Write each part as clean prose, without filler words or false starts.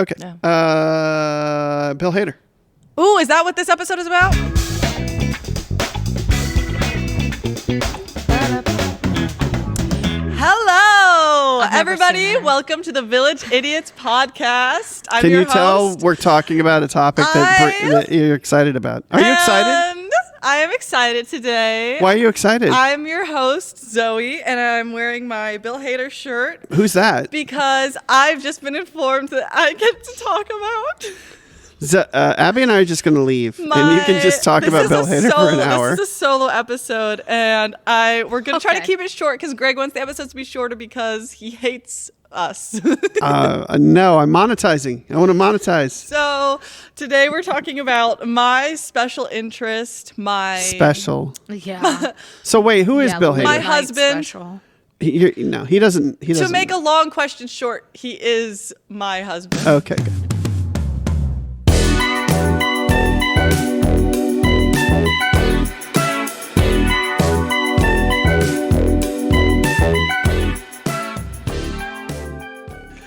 Okay. Yeah. Bill Hader. Ooh, is that what this episode is about? Hello, everybody. Welcome to the Village Idiots podcast. I'm Can your you tell host, we're talking about a topic that you're excited about? Are you excited? and I am excited today. Why are you excited? I'm your host, Zoe, and I'm wearing my Bill Hader shirt Who's that? because I've just been informed that I get to talk about Abby and I are just going to leave, and you can just talk about Bill Hader for an hour. This is a solo episode, and we're going to try to keep it short because Greg wants the episodes to be shorter because he hates us. No, I'm monetizing. I want to monetize. So today we're talking about my special interest, Special. Yeah. So wait, who is Bill Hader? My husband. He doesn't. To make a long question short, he is my husband. Okay, good.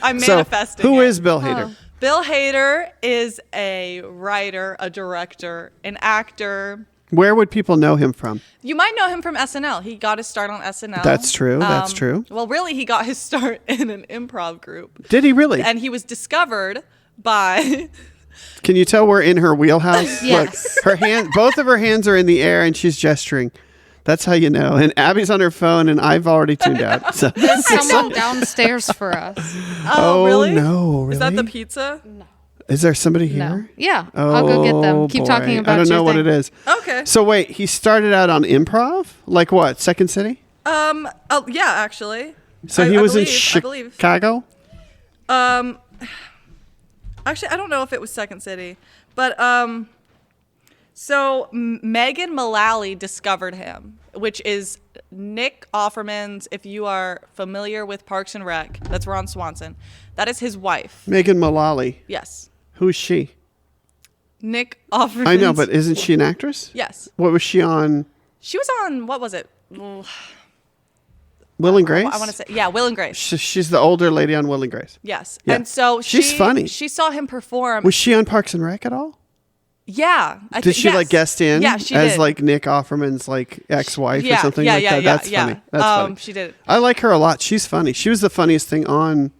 I'm manifesting. So, who it. is Bill Hader? Bill Hader is a writer, a director, an actor. Where would people know him from? You might know him from SNL. He got his start on SNL. That's true. That's true. Well, really, he got his start in an improv group. Did he really? And he was discovered by... Can you tell we're in her wheelhouse? Yes. Look, both of her hands are in the air and she's gesturing. That's how you know. And Abby's on her phone and I've already tuned out. So. There's someone downstairs for us. Oh, really? No, really? Is that the pizza? No. Is there somebody here? No. Yeah. I'll go get them. Keep boy. talking about I don't know what thing. it is. Okay. So wait, he started out on improv? Like what? Second City? Oh, yeah, actually. So he was in Chicago? Actually, I don't know if it was Second City, but so Megan Mullally discovered him, which is Nick Offerman's. If you are familiar with Parks and Rec, that's Ron Swanson. That is his wife. Megan Mullally. Yes. Who's she? Nick Offerman. I know, but isn't she an actress? Yes. What was she on? She was on, what was it? Will and Grace? I want to say, yeah, Will and Grace. She's the older lady on Will and Grace. Yes. Yeah. And so she's funny. She saw him perform. Was she on Parks and Rec at all? Yeah. Did she like guest in? Yeah, she as did. like Nick Offerman's like ex-wife or something like that? That's funny. That's funny. She did. I like her a lot. She's funny. She was the funniest thing on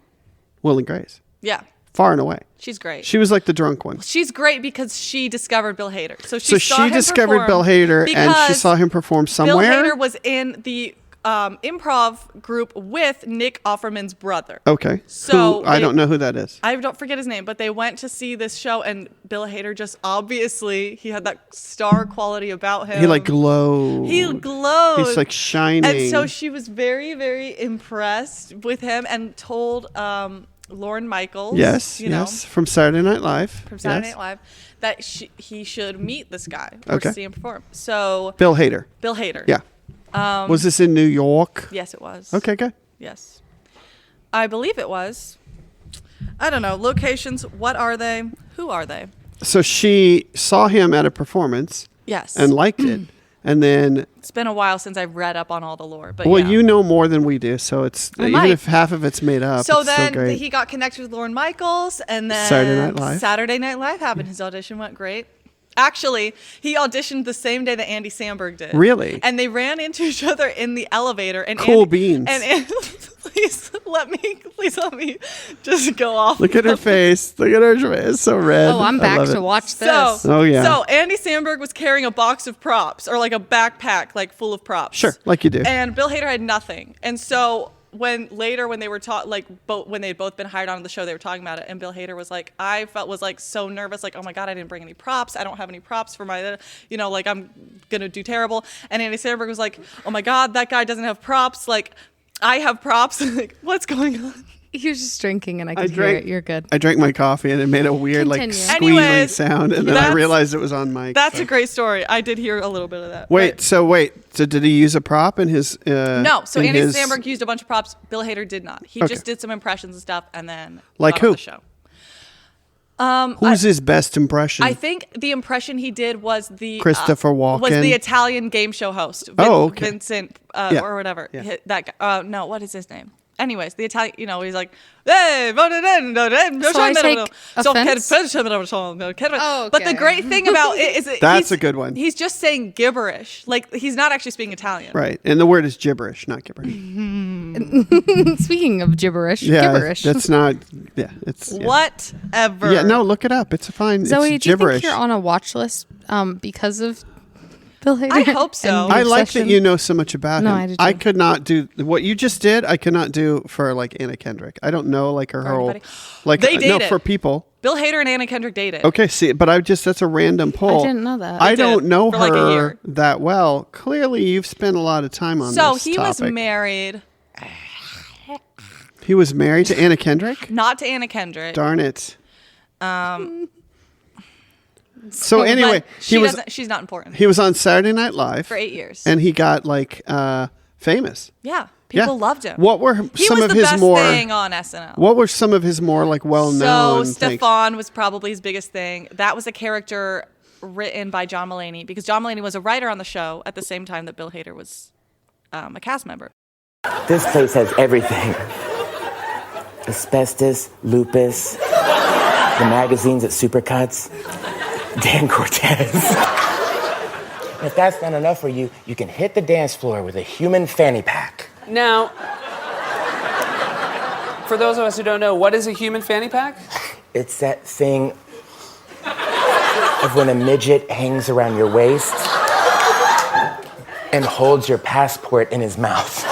Will and Grace. Yeah. Far and away. She's great. She was like the drunk one. She's great because she discovered Bill Hader. So she discovered Bill Hader and she saw him perform somewhere. Bill Hader was in the improv group with Nick Offerman's brother. Okay. So I don't know who that is. I don't forget his name, but they went to see this show and Bill Hader just obviously, he had that star quality about him. He like glowed. He glowed. He's like shining. And so she was very, very impressed with him and told Lorne Michaels. Yes, from Saturday Night Live. From Saturday Night Live, that he should meet this guy or see him perform. So Bill Hader. Yeah. Was this in New York? Yes, it was. Okay, good. Yes. I believe it was. I don't know. Locations, what are they? Who are they? So she saw him at a performance. Yes. And liked it. And then... It's been a while since I've read up on all the lore. But well, yeah. you know more than we do, so it's... even if half of it's made up, so it's still great. then he got connected with Lorne Michaels, and then Saturday Night Live happened. His audition went great. Actually, he auditioned the same day that Andy Samberg did. Really? And they ran into each other in the elevator. And cool beans. And please let me just go off. Look at her face. Look at her face. It's so red. Oh, I'm back to watch this. So Andy Samberg was carrying a box of props or like a backpack like full of props. Sure, like you do. And Bill Hader had nothing. And so when they were when they had both been hired on the show, they were talking about it, and Bill Hader was like, was so nervous, like, oh my god, I didn't bring any props. I don't have any props for my, like I'm gonna do terrible. And Andy Samberg was like, oh my god, that guy doesn't have props. Like, I have props. Like, what's going on? He was just drinking, and I could hear it. You're good. I drank my coffee, and it made a weird, squealing sound, and then I realized it was on mic. That's a great story. I did hear a little bit of that. Wait, so did he use a prop in his... no, so Andy Samberg used a bunch of props. Bill Hader did not. He just did some impressions and stuff, and then like who? On the show. Who's his best impression? I think the impression he did was the Christopher Walken. Was the Italian game show host. Vincent or whatever. Yeah. That guy. No, what is his name? anyways, the Italian, he's like, hey, So I take offense? But the great thing about it is that That's a good one. He's just saying gibberish. Like, he's not actually speaking Italian. Right. And the word is gibberish, not gibberish. Speaking of gibberish, Yeah, gibberish. that's not. Yeah, it's Whatever. Yeah, no, look it up. It's fine. Zoe, it's do you gibberish. think you're on a watch list because of Bill Hader? I hope so. and I your like obsession? that you know so much about No, him. I do I too. could not do what you just did. I could not do for like Anna Kendrick. I don't know like her whole anybody. like They no dated. for people. Bill Hader and Anna Kendrick dated. Okay, see, but that's a random poll. I didn't know that. I They don't did know for like a her year. that well. Clearly, you've spent a lot of time on So this he was topic. married, He was married to Anna Kendrick. not to Anna Kendrick. Darn it. So but anyway, she's not important. he was on Saturday Night Live For 8 years. and he got like famous. Yeah. People loved him. What were He some was of the his best more? thing on SNL. What were some of his more like well-known So things? Stefon was probably his biggest thing. That was a character written by John Mulaney because John Mulaney was a writer on the show at the same time that Bill Hader was a cast member. This place has everything. Asbestos, lupus, the magazines at Supercuts, Dan Cortez. If that's not enough for you, you can hit the dance floor with a human fanny pack. Now, for those of us who don't know, what is a human fanny pack? It's that thing of when a midget hangs around your waist and holds your passport in his mouth.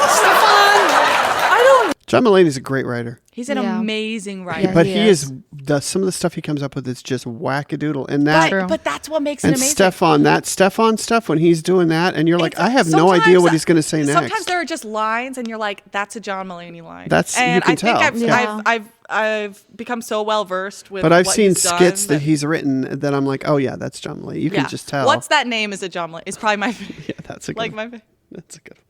John Mulaney's a great writer, He's an Yeah. amazing writer. Yeah. but he he is. is some of the stuff he comes up with is just wackadoodle, and that True. But that's what makes it and amazing. Stefon stuff when he's doing that, and you're like, It's- I have no idea sometimes- what he's going to say next. Sometimes there are just lines, and you're like, "That's a John Mulaney line." That's- you and can I think tell. I've, Yeah. I've become so well versed with. But I've what seen he's done skits that he's written that I'm like, oh yeah, that's John Mulaney. You can just tell. What's that name? Is a John Mulaney? It's probably my Yeah, that's a good like one. my. That's a good one.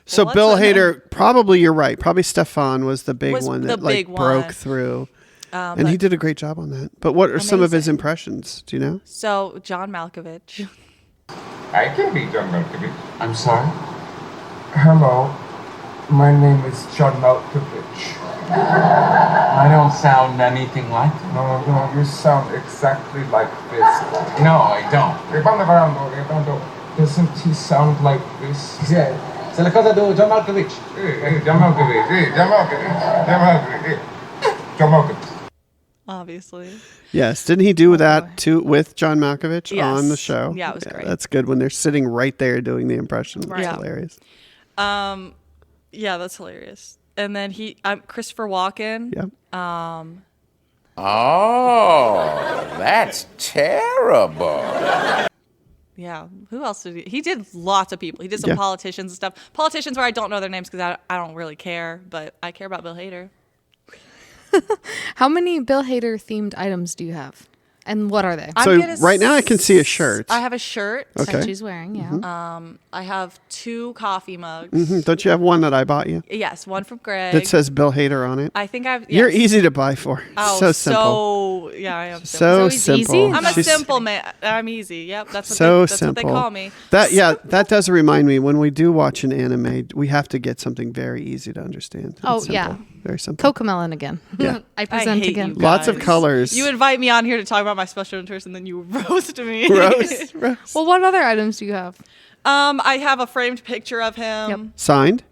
So what's Bill the name? Hader, probably you're right. Probably Stefon was the big Was one the that like big one. broke through, and he but- did a great job on that. But what are some of his Amazing. impressions? Do you know? So John Malkovich. I can be John Malkovich. I'm sorry? Hello, my name is John Malkovich. I don't sound anything like him. No, you sound exactly like this. No, I don't. Rebando. Doesn't he sound like this? Sì, se la cosa do John Malkovich. John Malkovich. John Malkovich. Obviously. Yes. Didn't he do that too with John Malkovich Yes. on the show? Yeah, it was great. That's good when they're sitting right there doing the impression. That's Yeah. hilarious. Yeah, that's hilarious. And then Christopher Walken. Yep. Oh, that's terrible. Yeah. Who else did he? He did lots of people. He did some Yeah. politicians and stuff. Politicians where I don't know their names because I don't really care, but I care about Bill Hader. How many Bill Hader themed items do you have? And what are they? So right now I can see a shirt. I have a shirt. Okay. That she's wearing, yeah. I have 2 coffee mugs. Don't you have one that I bought you Yes, one from Greg. that says Bill Hader on it? I think I've. You're yes. easy to buy for. Oh, so simple. yeah, I am. So he's simple. easy? I'm a She's simple man. I'm easy. Yep, that's what So that's simple. what they call me. That does remind me when we do watch an anime, we have to get something very easy to understand. Oh, It's yeah. simple. Very simple. Cocomelon again. Yeah. I present hate again. you Lots of guys. colors. You invite me on here to talk about my special interest, and then you roast me. Roast. Well, what other items do you have? I have a framed picture of him. Yep. Signed?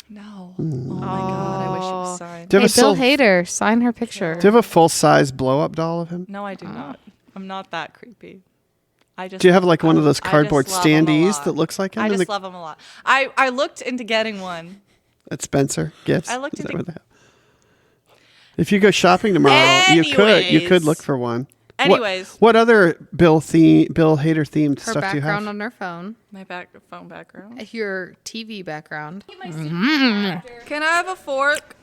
No. Oh my god, I wish it was signed. Do you Hey, have a Bill full, Hader, sign her picture. do you have a full-size blow-up doll of him? No, I do not. I'm not that creepy. I just. Do you have like one of those I just cardboard love 'em a standees lot. that looks like him? I in just the- love him a lot. I looked into getting one. At Spencer Gifts? I looked Is at that the- what they have? If you go shopping tomorrow, you could Anyways. look for one. Anyways. What other Bill Hader themed her stuff do you have? background on her phone. My phone background. Your TV background. Can I have a fork?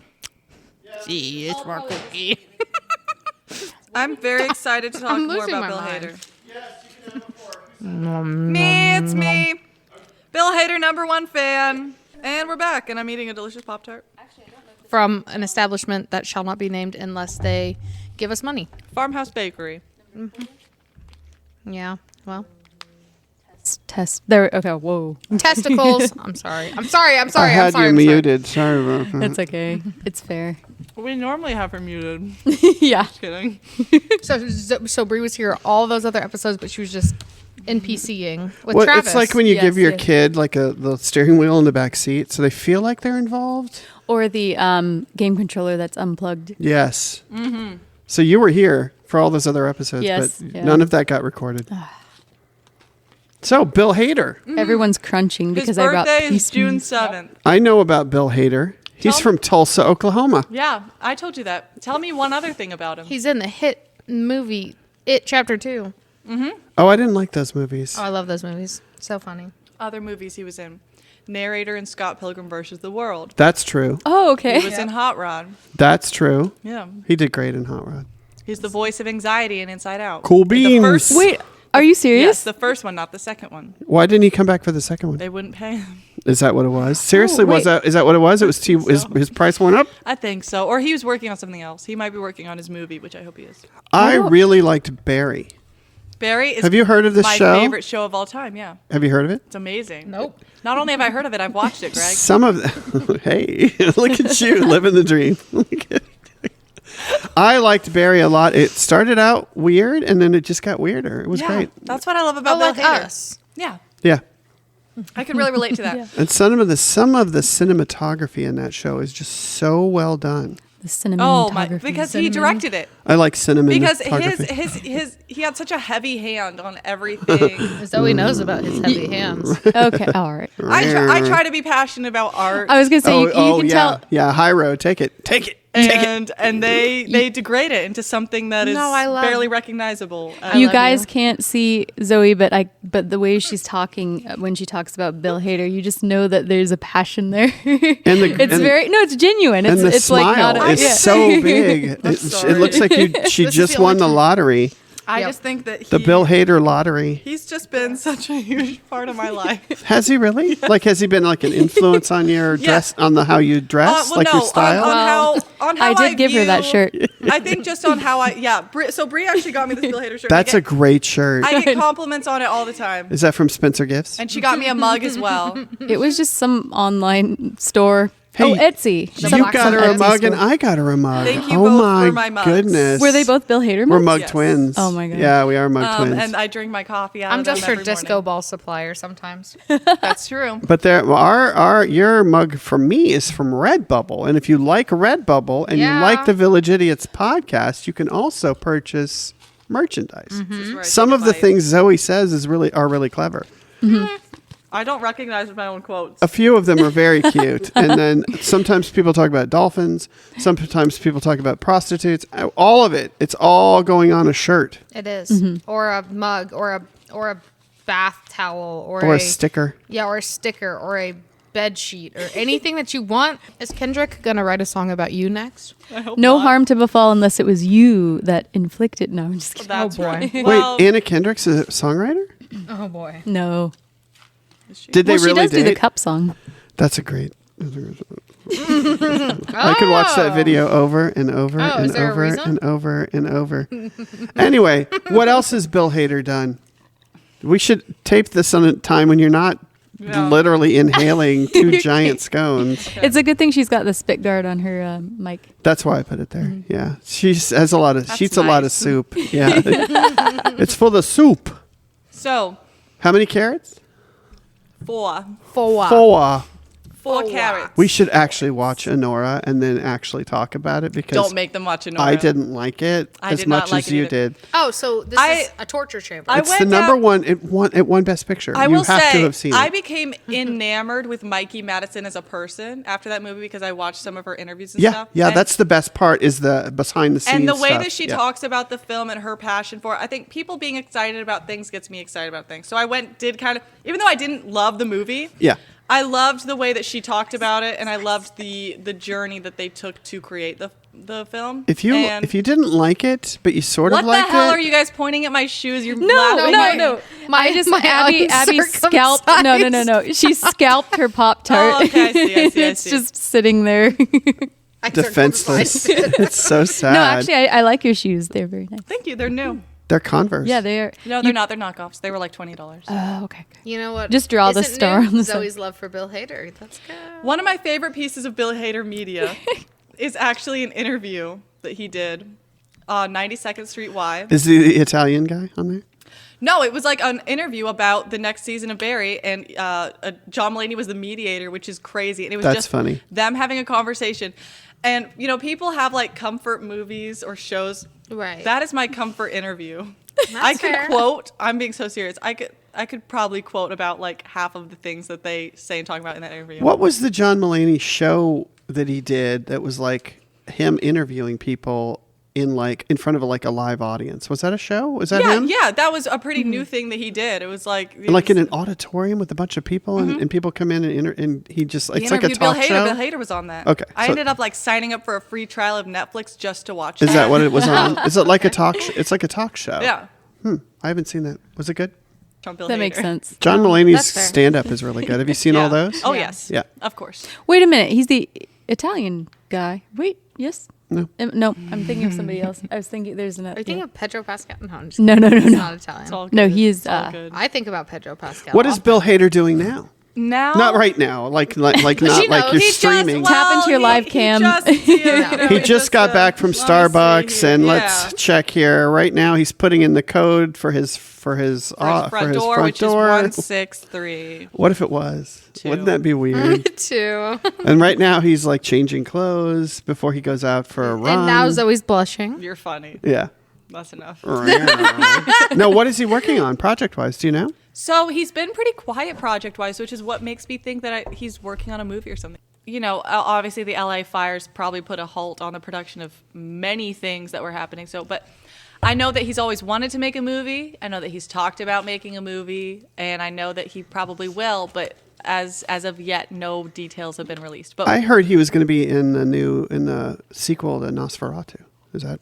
Gee, it's more cookie. I'm very excited to talk I'm more losing about my Bill mind. Hader. Me, it's me. Bill Hader, #1 fan. And we're back, and I'm eating a delicious Pop-Tart. From an establishment that shall not be named unless they give us money. Farmhouse Bakery. Yeah, well. test. There. Okay. Whoa. Testicles. I'm sorry. I had you muted. Sorry about that. That's okay. It's fair. We normally have her muted. Yeah. Just kidding. So Brie was here all those other episodes, but she was just NPCing with Well, Travis. it's like when you give your yes. kid like the steering wheel in the back seat, so they feel like they're involved. Or the game controller that's unplugged. Yes. So you were here for all those other episodes, Yes, but yeah. none of that got recorded. So Bill Hader. Everyone's crunching His because I brought birthday is peace June meat. 7th. I know about Bill Hader. He's Tell from Tulsa, Oklahoma. Yeah, I told you that. Tell me one other thing about him. he's in the hit movie It Chapter 2. Oh, I didn't like those movies. Oh, I love those movies. So funny. Other movies he was in. Narrator in Scott Pilgrim vs. the World. That's true. Oh, He okay. was in Hot Rod. That's true. Yeah. He did great in Hot Rod. He's the voice of anxiety in Inside Out. Cool The beans. first- Wait, are you serious? Yes, the first one, not the second one. Why didn't he come back for the second one? They wouldn't pay him. Is that what it was? Seriously, wait. is that what it was? It was his price went up? I think so. Or he was working on something else. He might be working on his movie, which I hope he is. I really liked Barry. Barry is Have you heard of this my show? favorite show of all time, yeah. Have you heard of it? It's amazing. Nope. Not only have I heard of it, I've watched it, Greg. Some of hey, look at you living the dream. I liked Barry a lot. It started out weird and then it just got weirder. It was Yeah, great. that's what I love about like Bill Hader. us. Yeah, Yeah. I can really relate to that. And some of the cinematography in that show is just so well done. The cinematography. Oh my! Because he directed it. I like cinematography. Because he had such a heavy hand on everything. Zoe knows about his heavy hands. Okay, all right. I try to be passionate about art. I was gonna say you can yeah. tell. Yeah, high road. Take it. and they degrade it into something that is No, I love- barely recognizable. You love guys you. can't see Zoe, but the way she's talking when she talks about Bill Hader, you just know that there's a passion there. It's genuine. And the It's smile like not a, is yeah. so big. It looks like she This is just the won only the lottery. I Yep. just think that The Bill Hader lottery. he's just been such a huge part of my life. Has he really? Like, has he been like an influence on your dress, on how you dress, like your style? On how I did give her that view- shirt. I think just on how so Brie actually got me this Bill Hader shirt. That's a great shirt. I get compliments on it all the time. Is that from Spencer Gifts? And she got me a mug as well. It was just some online store. Hey, Etsy. You Some got her a Etsy mug store. and I got her a mug. Thank you oh both my for my mugs. goodness. Were they both Bill Hader We're mugs? mug Yes. twins. Oh my God. Yeah, we are mug twins. And I drink my coffee out I'm of them just her every disco morning. ball supplier sometimes. That's true. But your mug from me is from Redbubble, and if you like Redbubble and you Yeah. like the Village Idiots podcast, you can also purchase merchandise. This is where I Some take of a the bite. things Zoe says are really clever. I don't recognize my own quotes. A few of them are very cute, and then sometimes people talk about dolphins. Sometimes people talk about prostitutes. All of it, it's all going on a shirt It is. Or a mug or a bath towel or a sticker. Yeah, or a sticker or a bed sheet or anything that you want. Is Kendrick gonna write a song about you next? I hope No not. harm to befall unless it was you that inflicted. No, I'm just kidding. That's boy. right. Wait, Well, Anna Kendrick's a songwriter? Oh boy. No. Did they Well, really she does do the date? cup song. That's a great. I could watch that video over and over Oh, and is there a over reason? and over and over. Anyway, what else has Bill Hader done? We should tape this on a time when you're not literally inhaling two giant scones. It's a good thing she's got the spit guard on her mic. That's why I put it there. Yeah, she has a lot of. That's She eats a lot of nice. soup. Yeah, it's full of soup. So, How many carrots? 4 Four. carrots. We should actually watch Honora and then actually talk about it because Don't make them watch Honora. I didn't like it I as did not much like as it you either. did. Oh, so this I- is a torture chamber. I It's the went number down- one. It won Best Picture. I You will have say, to have seen I it. became enamored with Mikey Madison as a person after that movie because I watched some of her interviews and Yeah, stuff. yeah. And- That's the best part is the behind the scenes and the way stuff. that she Yeah. talks about the film and her passion for it. I think people being excited about things gets me excited about things. So I did kind of, even though I didn't love the movie, Yeah. I loved the way that she talked about it, and I loved the journey that they took to create the film. If you didn't like it, but you sort what of the liked hell it, are you guys pointing at my shoes? You're No, laughing at me. no. My Abby scalped. No. She scalped her Pop Tart. Oh, okay, I see, I see, I It's see. just sitting there. defenseless. It's so sad. No, actually, I like your shoes. They're very nice. Thank you. They're new. They're Converse. Yeah, they are. No, they're not. They're knockoffs. They were like $20. Oh, okay. You know what? Just draw the Isn't star new? on the side. Zoe's love for Bill Hader. That's good. One of my favorite pieces of Bill Hader media is actually an interview that he did on 92nd Street Y. Is the Italian guy on there? No, it was like an interview about the next season of Barry, and John Mulaney was the mediator, which is crazy. And it was That's just funny. Them having a conversation. And, you know, people have like comfort movies or shows. Right. That is my comfort interview. I could fair. quote, I'm being so serious. I could probably quote about like half of the things that they say and talk about in that interview. What was the John Mulaney show that he did that was like him interviewing people in front of a live audience? Was that a show? Was that him? Yeah, that was a pretty new thing that he did. It was like In an auditorium with a bunch of people, and people come in and he just he it's like a interviewed talk Bill Hader. show. Bill Hader was on that. Okay, I so- ended up like signing up for a free trial of Netflix just to watch. Is that what it was on? Is it like a talk? It's like a talk show. Yeah. I haven't seen that. Was it good? From Bill That Hader. makes sense. John Mulaney's that's fair. stand-up is really good. Have you seen all those? Oh yes. Yeah. Of course. Wait a minute. He's the Italian guy. Wait, yes? No. No, I'm thinking of somebody else. I was thinking there's another. Are you thinking of Pedro Pascal? No, I'm just No, no, no, He's no. not Italian. It's all No, good. he is, It's all good. I think about Pedro Pascal. What is often. Bill Hader doing now? Now. Not right now. Like not You like know, you're he just- streaming. Tap into your live cam. He just got back from Starbucks, and Yeah. let's check here. Right now, he's putting in the code for his front door, which is 163. What if it was? 2. Wouldn't that be weird? Too. And right now, he's like changing clothes before he goes out for a run. And now Zoe's blushing. You're funny. Yeah. That's enough. No, what is he working on project-wise? Do you know? So he's been pretty quiet project-wise, which is what makes me think that he's working on a movie or something. You know, obviously the LA fires probably put a halt on the production of many things that were happening. But I know that he's always wanted to make a movie. I know that he's talked about making a movie, and I know that he probably will. But as of yet, no details have been released. But I heard he was going to be in the sequel to Nosferatu. Is that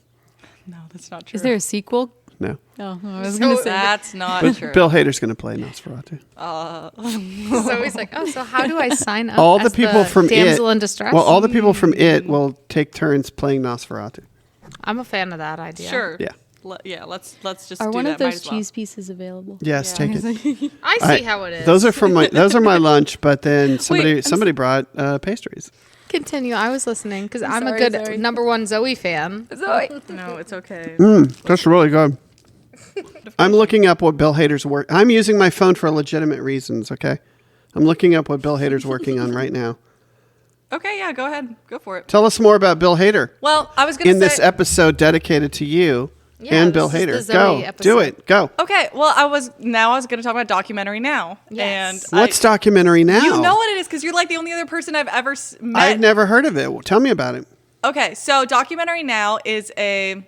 no, that's not true. Is there a sequel? no? Oh, I was going to say. That's not But true. Bill Hader's going to play Nosferatu. Zoe's like, oh, so how do I sign up? All the as people from damsel It. in distress. Well, all the people from It will take turns playing Nosferatu. I'm a fan of that idea. Sure. Yeah. Let's just Are do one that. of Might those as well. cheese pieces available? Yes, take it. I see how it is. Those are my lunch, but then I'm somebody brought pastries. Continue. I was listening because I'm sorry, a good sorry. number one Zoe fan. Zoe. No, it's okay. That's really good. I'm looking up what Bill Hader's work. I'm using my phone for legitimate reasons. Okay, I'm looking up what Bill Hader's working on right now. Okay, yeah, go ahead. Go for it. Tell us more about Bill Hader Well, I was going to say... in this episode dedicated to you and Bill this is Hader. the Zoe Go, episode. do it. Go. Okay, well, I was going to talk about Documentary Now. Yes. And What's documentary now? You know what it is because you're like the only other person I've ever met. I've never heard of it. Tell me about it. Okay, so Documentary Now is a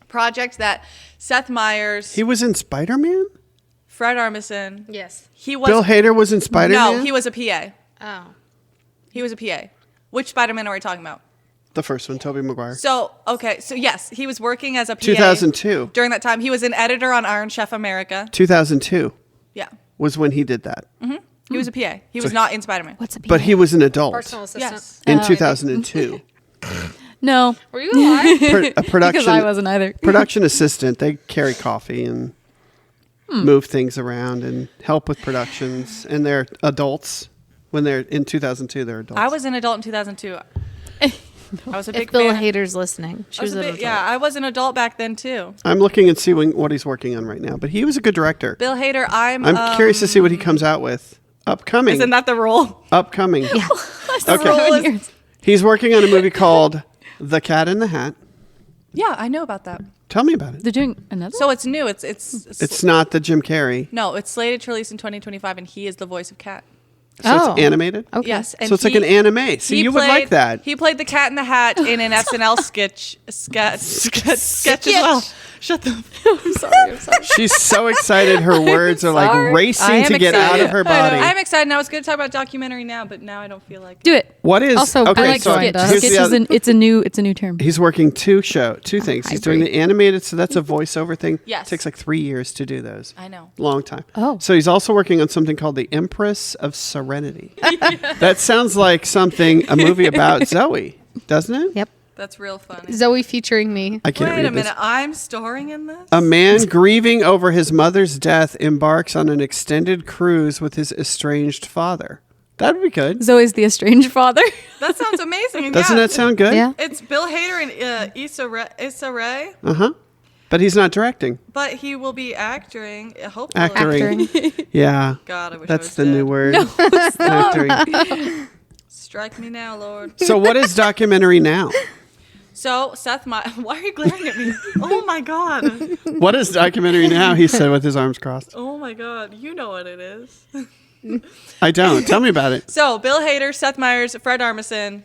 project that Seth Meyers, He was in Spider-Man? Fred Armisen, Yes. he was... Bill Hader was in Spider-Man? No, he was a PA. Oh. He was a PA. Which Spider-Man are we talking about? The first one, Tobey Maguire. So yes, he was working as a PA. 2002. During that time, he was an editor on Iron Chef America. 2002 Yeah. was when he did that. He was a PA. He was not in Spider-Man. What's a But he was an adult Personal assistant. Yes. in 2002. No, Were you alive? A production because I wasn't either. production assistant. They carry coffee and move things around and help with productions. And they're adults. When they're in 2002, they're adults. I was an adult in 2002. I was a big If Bill fan. Hader's listening, she was an adult. Yeah, I was an adult back then too. I'm looking and seeing what he's working on right now. But he was a good director. Bill Hader, I'm curious to see what he comes out with. Upcoming. Isn't that the role? Upcoming. Yeah. role is- He's working on a movie called The Cat in the Hat. Yeah, I know about that. Tell me about it. They're doing another. So it's new. It's It's not the Jim Carrey. no, it's slated to release in 2025, and he is the voice of Cat. So Oh. it's animated? Okay. Yes, and So it's like an anime. See, you would like that. He played the Cat in the Hat in an SNL sketch as well. Shut the. I'm sorry. She's so excited. Her words are like I racing am to get out excited. of her I know. body. I'm excited. And I was going to talk about Documentary Now, but now I don't feel like Do it. What is Also, okay? I like so sketch. here's Sketch the is other- it's a new term. He's working two things. He's doing the animated, so that's a voiceover thing. Yes. It takes like 3 years to do those. I know. Long time. Oh. So he's also working on something called The Empress of Serenity. That sounds like a movie about Zoe, doesn't it? Yep. That's real funny. Zoe featuring me. I can't Wait read a minute. this. I'm starring in this? A man grieving over his mother's death embarks on an extended cruise with his estranged father. That'd be good. Zoe's the estranged father. That sounds amazing. And Doesn't that sound good? Yeah. It's Bill Hader and Issa Rae, Uh-huh. But he's not directing. but he will be acting. Hopefully. Acting. Yeah. God, I wish I That's was the dead. new word. Acting. Strike me now, Lord. So what is documentary now? So, Seth, why are you glaring at me? Oh my God. What is documentary now? He said with his arms crossed. Oh my God. You know what it is. I don't. Tell me about it. So, Bill Hader, Seth Meyers, Fred Armisen,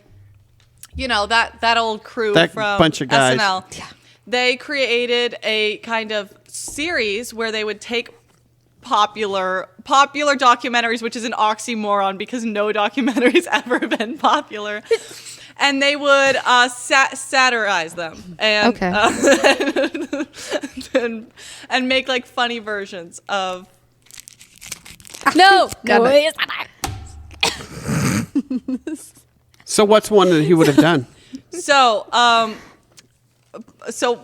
you know, that old crew That from bunch of guys. SNL. Yeah. They created a kind of series where they would take popular documentaries, which is an oxymoron because no documentary's ever been popular. And they would satirize them and and make like funny versions of. No. So what's one that he would have done? So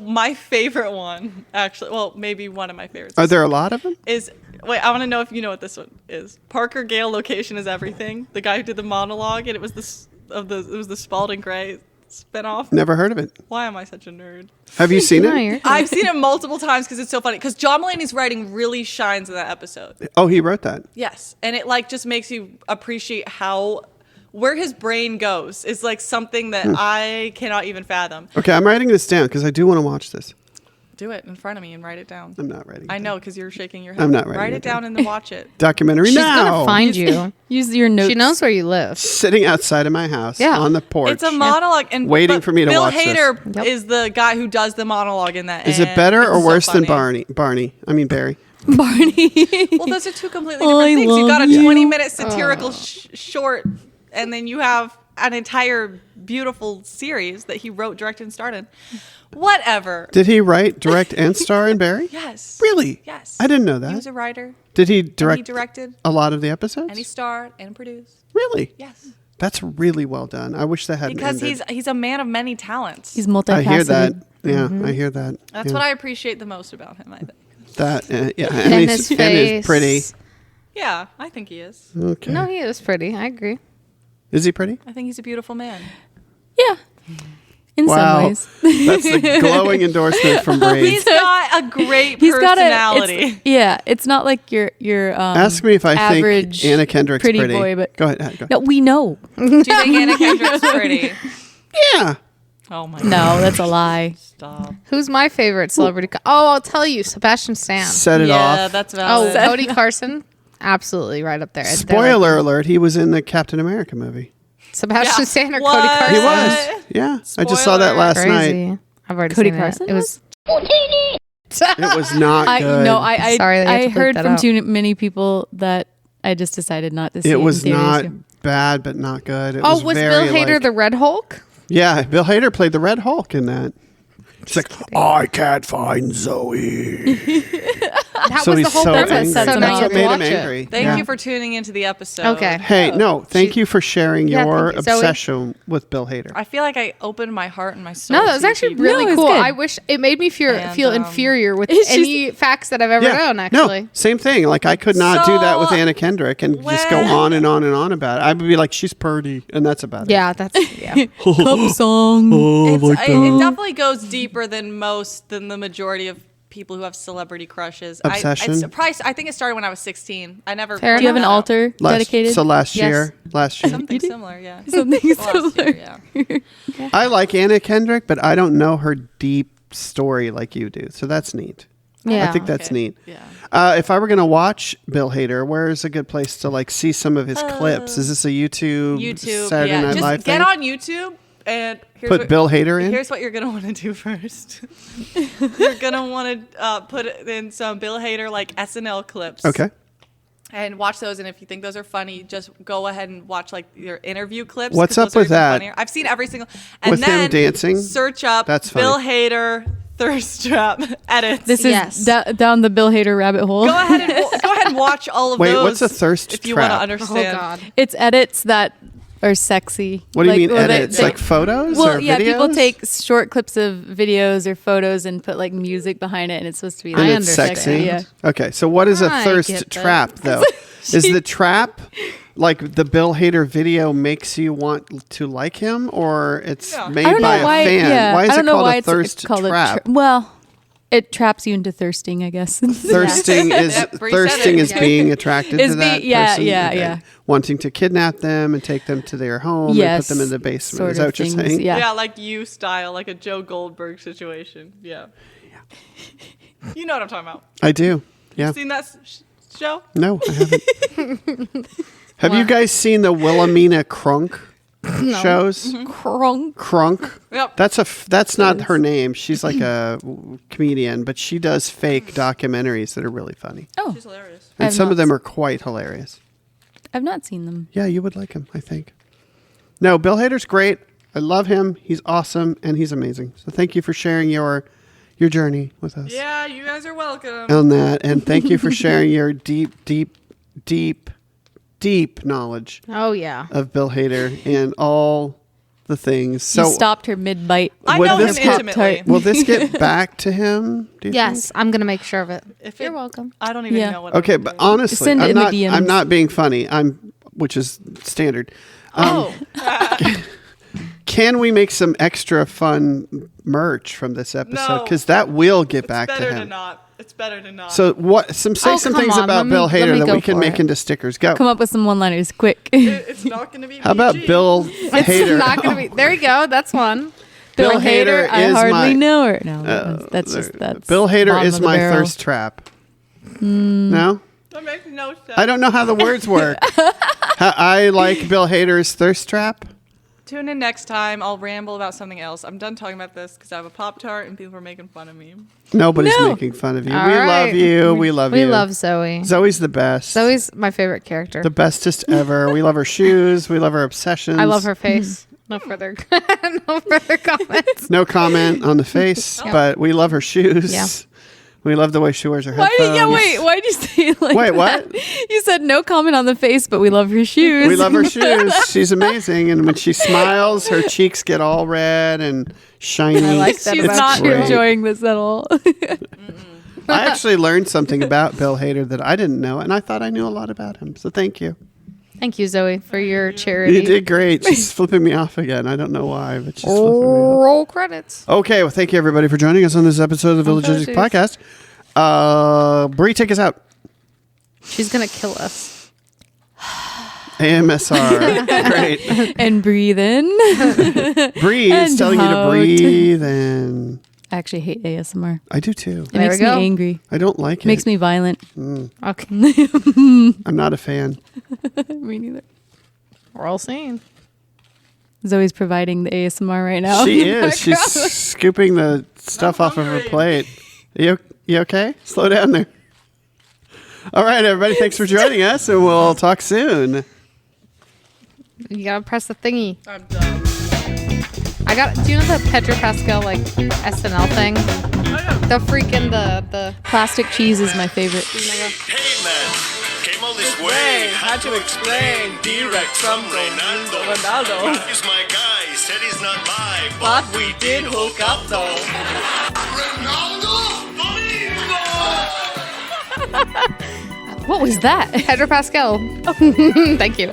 my favorite one, actually, well, maybe one of my favorites. Are there a lot of them? Wait, I want to know if you know what this one is. Parker Gale, Location is Everything. The guy who did the monologue, and it was the Spalding Gray spinoff. Never heard of it. Why am I such a nerd? Have you seen it? I've seen it multiple times because it's so funny. Because John Mulaney's writing really shines in that episode. Oh, he wrote that. Yes, and it like just makes you appreciate where his brain goes is like something that I cannot even fathom. Okay, I'm writing this down because I do want to watch this. Do it in front of me and write it down. I'm not writing. I know because you're shaking your head. I'm not writing Write it it down and then watch it. Documentary She's now. gonna find you. Use your notes. She knows where you live. Sitting outside of my house Yeah. on the porch. It's a monologue, and Waiting for me to Bill watch this. Hader Yep. is the guy who does the monologue in that. Is it and better it's or so worse than funny. Barney? I mean Barry. Barney. Well, those are two completely different things. You've got a 20-minute satirical short, and then you have an entire beautiful series that he wrote, directed, and starred in. Whatever. Did he write, direct, and star in Barry? Yes. Really? Yes. I didn't know that. He was a writer. Did he And direct? he directed. A lot of the episodes. And he starred and produced. Really? Yes. That's really well done. I wish that hadn't Because ended. he's a man of many talents. He's multifaceted. I hear that. Yeah, I hear that. That's what I appreciate the most about him, I think. That yeah, And his and he's face. pretty. Yeah, I think he is. Okay. No, he is pretty. I agree. Is he pretty? I think he's a beautiful man. Yeah. In some Wow. ways. That's the glowing endorsement from Brave. He's got a great He's got personality. it's not like your Ask me if I think average Anna Kendrick's pretty. boy, but Go ahead. Go. no, we know. Do you think Anna Kendrick's pretty? Yeah. Oh my No, that's a lie. Stop. Who's my favorite celebrity? I'll tell you, Sebastian Stan. Set it Yeah, off. that's Oh, valid. Cody Carson. Absolutely right up there. They're Spoiler like- alert, he was in the Captain America movie. Sebastian Yeah. Stan or What? Cody Carson? He was. Yeah. I just saw that Spoiler. last Crazy. night. I've already Cody seen Carson it. It was. It was not I good. no, I Sorry that you have I to bleep heard that from out. too many people that I just decided not to see. It was in theaters. not bad, but not good. It Oh, was very, Bill Hader like- the Red Hulk? Yeah, Bill Hader played the Red Hulk in that. He's like, I can't find Zoe. That So was he's the whole so purpose. angry. So That's now you what have to made him watch it. angry. Thank Yeah. you for tuning into the episode. Okay. Hey, no, thank you for sharing Yeah, your thank you, Zoe. obsession with Bill Hader. I feel like I opened my heart and my soul. No, that was to actually people. really No, it was cool. good. I wish it made me feel And, inferior with it's any facts that I've ever known. Actually, No, same thing. Like I could not do that with So, Anna Kendrick and just go when- on and on and on about it. I would be like, she's pretty, and that's about it. yeah, that's yeah. Cup song. It definitely goes deeper than the majority of people who have celebrity crushes. Obsession? I think it started when I was 16. I never. Fair Do you have an enough. altar dedicated? So last Yes. year, Something similar, yeah. Something Last similar. year, yeah. I like Anna Kendrick, but I don't know her deep story like you do. So that's neat. Yeah. I think that's Okay. neat. Yeah. If I were going to watch Bill Hader, where is a good place to like see some of his clips? Is this a YouTube, YouTube. Saturday Yeah. Night Just Live get thing? on YouTube and Put Bill Hader in? Here's what you're gonna want to do first. You're gonna want to put in some Bill Hader like SNL clips. Okay. And watch those, and if you think those are funny, just go ahead and watch like your interview clips. What's 'cause up those are with even that? funnier. I've seen every single. And With him then dancing? Search up That's Bill funny. Hader thirst trap edits. This Yes. is down the Bill Hader rabbit hole. Go ahead and watch all of Wait, those. what's a thirst if you want to trap? understand. Oh God. It's edits that or sexy. What do you mean well, edits? Like photos Well, or yeah, videos? people take short clips of videos or photos and put like music behind it, and it's supposed to be And like it's sexy? Yeah. Okay, so what is a I thirst get that. trap, though? Is the trap like the Bill Hader video makes you want to like him, or it's made I don't by know why. a fan? Yeah, Why is I don't it know called why a it's thirst called trap? Well, it traps you into thirsting, I guess. Thirsting is Bree said thirsting it. is being attracted Is to that yeah, person. yeah, Okay. yeah. Wanting to kidnap them and take them to their home and Yes, put them in the basement. sort Is that of what you're things, saying? yeah. Yeah, like you style, like a Joe Goldberg situation. Yeah. You know what I'm talking about. I do. Yeah. Seen that show? No, I haven't. Have you guys seen the Wilhelmina Crunk shows? Crunk. Crunk. Yep. That's not her name. She's like a comedian, but she does fake documentaries that are really funny. Oh, She's hilarious. And I've some not of them are quite hilarious. I've not seen them. Yeah, you would like him, I think. No, Bill Hader's great. I love him. He's awesome and he's amazing. So thank you for sharing your journey with us Yeah, you guys are welcome. on that. And thank you for sharing your deep knowledge Oh yeah. of Bill Hader and all the things. So You stopped her mid-bite. I would know him this get- intimately. will this get back to him? Do you Yes, I'm gonna make sure of it. If You're it- welcing. I don't even Yeah. know what think? Okay, I'm but doing. honestly, Send it in the I'm DMs. not being funny. Which is standard. Oh, Can we make some extra fun merch from this episode? No. Because that will get it's back to better him. to not. It's better to not. So what? Say Oh, some come things on. about Let Bill me- let Hader me that go we can for make it. into stickers. Go. Come up with some one-liners, quick. It's not going to be How about PG. Bill It's Hader? not gonna be. There you go. That's one. Bill Bill Hader I is hardly my- know her. No, that's Bill Hader bottom is of the my barrel. thirst trap. No, That makes no sense. I don't know how the words work. I like Bill Hader's thirst trap. Tune in next time. I'll ramble about something else. I'm done talking about this because I have a Pop-Tart and people are making fun of me. Nobody's No. making fun of you. All we right. love you. We love you. We love Zoe. Zoe's the best. Zoe's my favorite character. the bestest ever. We love her shoes. We love her obsessions. I love her face. No further, no further comments. No comment on the face, but we love her shoes. Yeah. We love the way she wears her Why headphones. did, yeah, wait. Why'd you say it like Wait, that? what? You said no comment on the face, but we love her shoes. We love her shoes. She's amazing. And when she smiles, her cheeks get all red and shiny. I like that She's about not great. enjoying this at all. I actually learned something about Bill Hader that I didn't know, and I thought I knew a lot about him. So thank you. Thank you, Zoe, for your charity. You did great. She's flipping me off again. I don't know why, but she's flipping me off. Roll credits. Okay, well, thank you everybody for joining us on this episode of the Village Logic Apologies. Podcast. Bree, take us out. She's gonna kill us. AMSR. Great. And breathe in. Breathe. It's And telling you to out. breathe, and I actually hate ASMR. I do too. It There makes we me go. angry. I don't like it. Makes me violent. Okay, I'm not a fan. Me neither. we're all seeing. Zoe's providing the ASMR right now. She is. She's scooping the stuff off of her plate. You okay? Slow down there. All right, everybody. Thanks for joining us, and we'll talk soon. You gotta press the thingy. I'm done. Do you know the Pedro Pascal like SNL thing? The freaking the Plastic cheese is my favorite. Hey man, came all this way. Way, had to explain. Direct from Ronaldo. Ronaldo. Is my guy, said he's not by, But we did hook up though. Ronaldo? what was that? Pedro Pascal. Thank you.